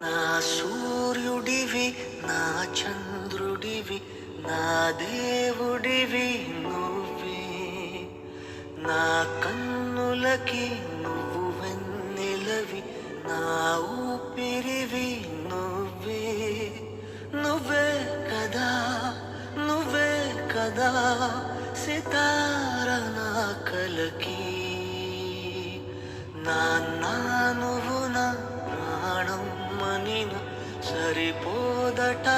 నా సూర్యుడివి నా చంద్రుడివి నా దేవుడివి నువ్వే. నా కన్నులకి నువ్వు వెన్నెలవి నా ఊపిరివి నువ్వే. నువ్వే కదా నువ్వే కదా సితార నా కలకి. నాన్న నువ్వు నా ప్రాణం మనిన సరిపోదట